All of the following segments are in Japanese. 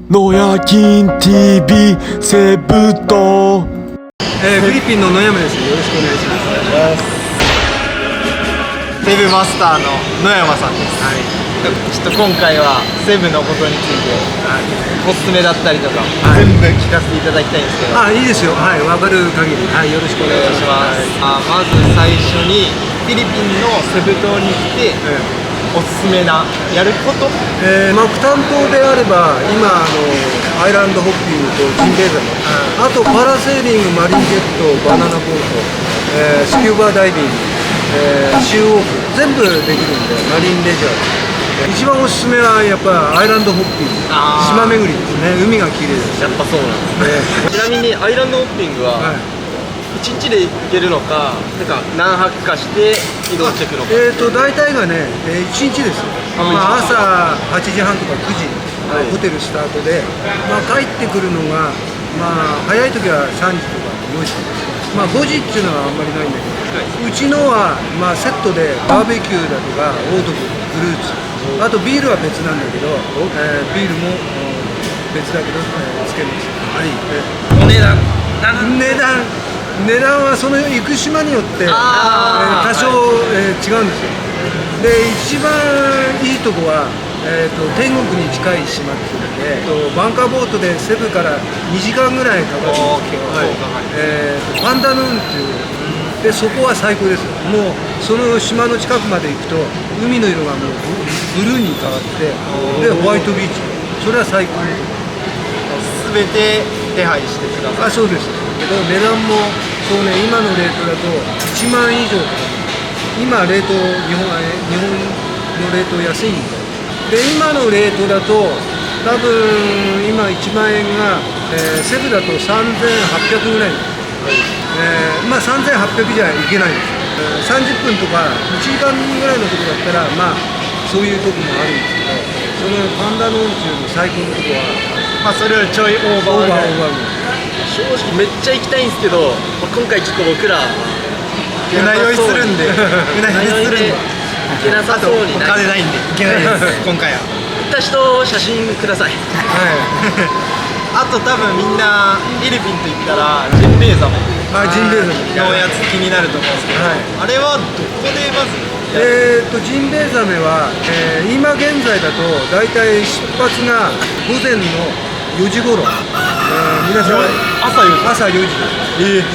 野焼き TV セブ島、フィリピンの野山です。よろしくお願いします。セブマスターの野山さんです。ちょっと今回はセブのことについて、おすすめだったりとか、全部聞かせていただきたいんですけど。いいですよ。はい、わかる限り。はい、よろしくお願いします。まず最初にフィリピンのセブ島に来て、おすすめなやること。マクタン島であれば今アイランドホッピングとジンベエザメ、あとパラセーリング、マリンジェット、バナナボート、スキューバダイビング、シューウォーク全部できるんで、マリンレジャー、一番おすすめはやっぱアイランドホッピング、島巡りですね。海が綺麗です。やっぱそうなんですね。ちなみにアイランドホッピングは、1日で行けるのか、なんか何泊かして移動していくのか。大体がね、1日です。朝8時半とか9時、ホテルスタートで、帰ってくるのが、早い時は3時とか4時とか、5時っていうのはあんまりないんだけど、うちのは、セットでバーベキューだとか、オートフルーツ、あとビールは別なんだけど、ビールも別だけど、つけます。お値段値段はその行く島によって多少違うんですよ。で、一番いいとこは、天国に近い島っていうので、バンカーボートでセブから2時間ぐらいかかるんですけど、パンダヌーンっていうで、そこは最高です。もうその島の近くまで行くと海の色がもうブルーに変わって、でホワイトビーチ、それは最高です。全て手配してください。そうですけど、値段もそうね、今のレートだと1万以上、今レート、日本のレート安いんで、今のレートだと多分今1万円が、セブだと3800ぐらい、3800じゃいけないです。30分とか1時間ぐらいのとこだったらそういうとこもあるんですけど、そのパンダノンっていうの最高のとこは、それよりちょいオーバー正直めっちゃ行きたいんですけど、今回ちょっと僕ら船酔いするんで、行けなさそうに、お金ないんで行けないです今回は。行った人写真ください。あと多分みんなフィリピンと言ったらジンベエザメのやつ気になると思うんですけど、あれはどこでまずジンベエザメは、今現在だと大体出発が午前の4時頃、皆さん朝4時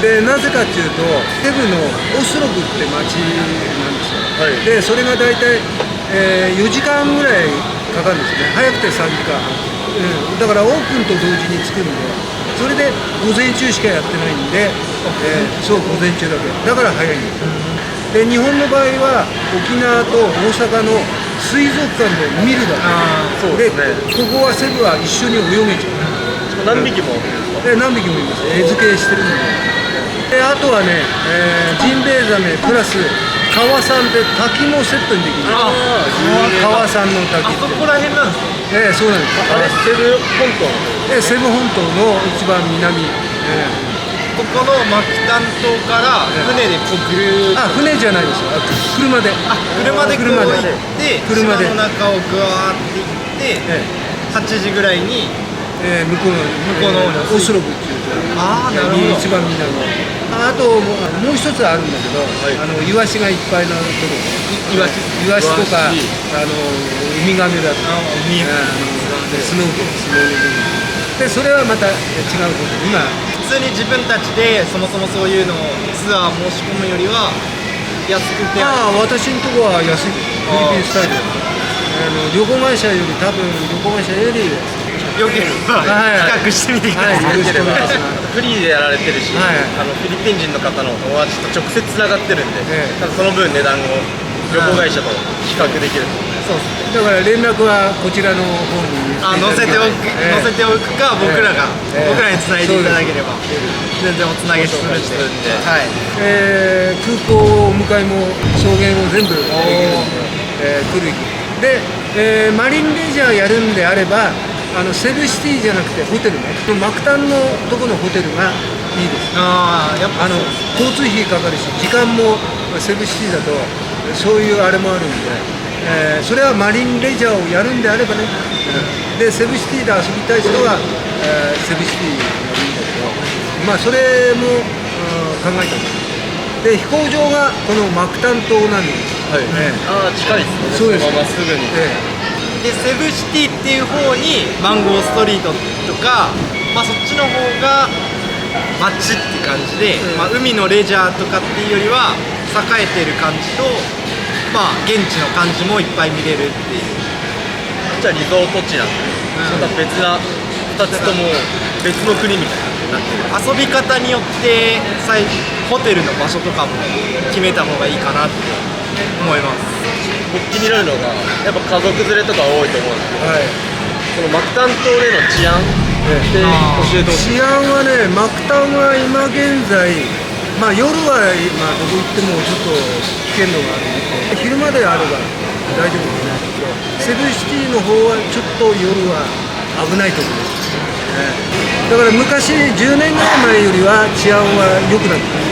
で、なぜかっていうとセブのオスロブって町なんですよ。でそれが大体、4時間ぐらいかかるんですね。早くて3時間半、だからオープンと同時に着くんで、それで午前中しかやってないんで、そう午前中だけだから早いんです。で、日本の場合は沖縄と大阪の水族館で見るだけで、ここはセブは一緒に泳げちゃう。何匹も何匹もいます。餌付けしてるので。あとはね、ジンベエザメプラス川さんで滝もセットにできる。川さんの滝って、あそこら辺なんですか。そうなんです。あれセブ本島セブ本島の一番南。ここのマクタン島から船でこうぐるーっと、船じゃないですよ。車で車でこう行って、島の中をぐわーって行って、8時ぐらいに向こうのオスロブっていうなるほど、一番南。あともう一つあるんだけど、イワシがいっぱいのところ、イワシとかウミガメだとか、スノーボードで、それはまた違うこと。今普通に自分たちでそもそもそういうのをツアー申し込むよりは安くて、私のとこは安い。フィリピンスタイル旅行会社よりよければ比較してみてください。フリーでやられてるし、フィリピン人の方の友達と直接つながってるんで、その分値段を旅行会社と比較できると思う。そうです。だから連絡はこちらの方に載せておくか、僕らにつないでいただければ全然おつなげするんで、空港お迎えも送迎も全部できるんで、来るで、マリンレジャーやるんであればセブシティじゃなくてホテルね、マクタンのとこのホテルがいいです。やっぱ交通費かかるし、時間もセブシティだとそういうあれもあるんで、それはマリンレジャーをやるんであればね、でセブシティで遊びたい人は、セブシティがいいんだけど、まあそれも、考えたんですで、飛行場がこのマクタン島なんです、はい、ああ近いですね。そうです、まっすぐに、でセブシティっていう方にマンゴーストリートとか、まあ、そっちの方が街って感じで、まあ、海のレジャーとかっていうよりは栄えてる感じと、まあ、現地の感じもいっぱい見れるっていう。じゃあリゾート地なんで、また別な2つとも別の国みたいになってる。遊び方によってホテルの場所とかも決めた方がいいかなって思います。僕気になるのがやっぱ家族連れとか多いと思うんですけど、このマクタン島での治安って教えてほしい。治安はね、マクタンは今現在、まあ夜は、まあ、どこ行ってもちょっと危険度があるんで、昼間であれば大丈夫ですね。セブシティの方はちょっと夜は危ないところです、だから昔10年ぐらい前よりは治安は良くなってる。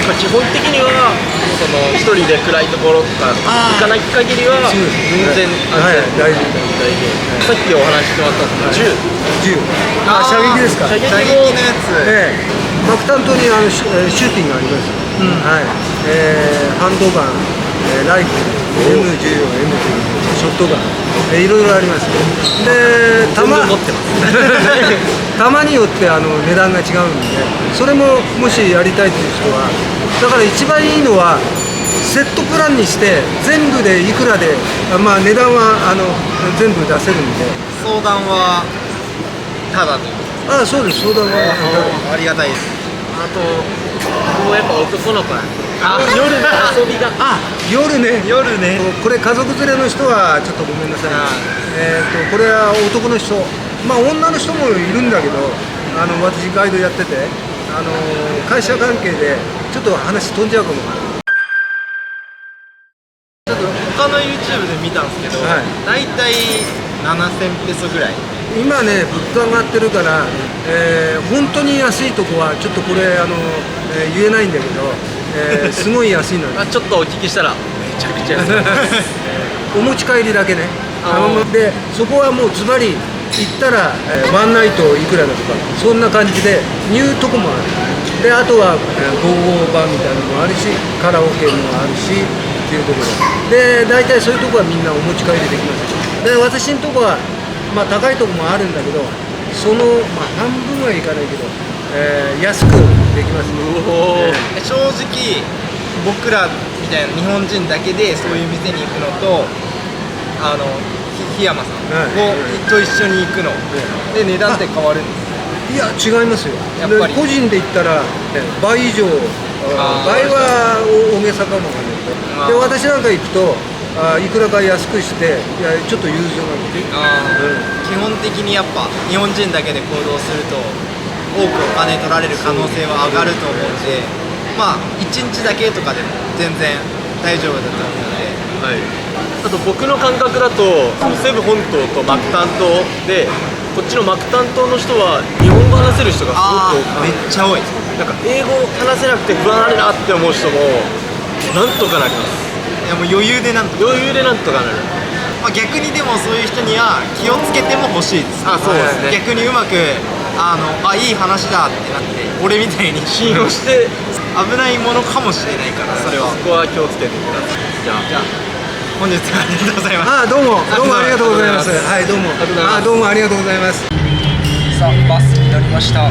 まあ基本的にはその一人で暗いところとか行かない限りは全然安全、大丈夫。さっきお話ししてもらった銃、射撃ですか。射撃のやつ、マクタン島にシューティングがあります、ハンドガン、ライフル、M14、M14、ショットガン、いろいろあります。で、弾持ってます弾によって値段が違うんで、それももしやりたいという人は、だから一番いいのはセットプランにして全部でいくらで、まあ値段は全部出せるんで。相談はただで。そうです、相談はありがたいです。あともうやっぱ男の子なんで、夜の遊びが夜ねこれ家族連れの人はちょっとごめんなさい、これは男の人、まあ女の人もいるんだけど、私ガイドやってて、会社関係でちょっと話飛んじゃうかも。ちょっと他の YouTube で見たんですけど、だいたい7000ペソぐらい。今ね、物価上がってるから、本当に安いとこはちょっとこれ言えないんだけど、すごい安いのよちょっとお聞きしたらめちゃくちゃ安いお持ち帰りだけね。でそこはもうズバリ行ったら、ワンナイトいくらだとかそんな感じで言うとこもある。であとはゴーゴーバーみたいなのもあるし、カラオケもあるしっていうところで、大体そういうとこはみんなお持ち帰りできます。で私のとこはまあ高いとこもあるんだけど、その、まあ、半分はいかないけど、安くできます、正直僕らみたいな日本人だけでそういう店に行くのと、檜山さんと一緒に行くので値段って変わるんですか？いや違いますよ。やっぱり個人で行ったら倍以上、倍は大げさかもわかんないけど、で私なんか行くといくらか安くして、ちょっと融通が基本的にやっぱ日本人だけで行動すると多くお金取られる可能性は上がると思うんで、まあ1日だけとかでも全然大丈夫だと思うので、あと僕の感覚だとそのセブ本島とマクタン島で、こっちのマクタン島の人は日本語話せる人がすごく多くて、めっちゃ多い。なんか英語話せなくて不安あるなって思う人もなんとかなります。いやもう余裕でなんとかなる。まあ、逆にでもそういう人には気をつけても欲しいです。そうですね。逆にうまくいい話だってなって俺みたいに信用して危ないものかもしれないから、それはそこは気をつけてください。じゃあ本日はありがとうございます。どうもありがとうございます。どうもありがとうございます。さあバスに乗りました。2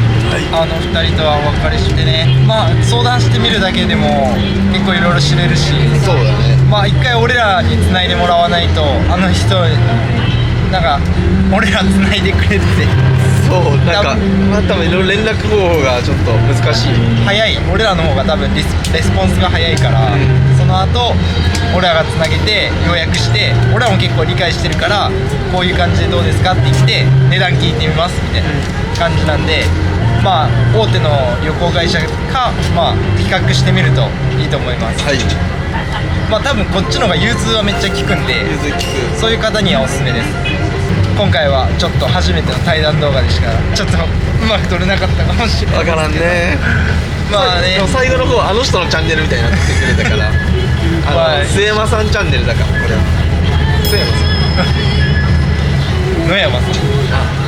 人とはお別れしてね、まあ相談してみるだけでも結構いろいろ知れるし、そうだね。まあ一回俺らに繋いでもらわないと、人なんか俺ら繋いでくれって。そうなんか多分いろいろ連絡方法がちょっと難しい。早い、俺らの方が多分レスポンスが早いから、その後俺らがつなげて予約して、俺らも結構理解してるから、こういう感じでどうですかって言って値段聞いてみますみたいな感じなんで、まあ大手の旅行会社か、まあ比較してみるといいと思います。まあ多分こっちの方が融通はめっちゃ効くんで、そういう方にはおすすめです。今回はちょっと初めての対談動画でしかちょっとうまく撮れなかったかもしれないですけど、わからんね。まあね、最後の方あの人のチャンネルみたいになってくれたから末山さんチャンネルだからこれは。末山さん。野山さん。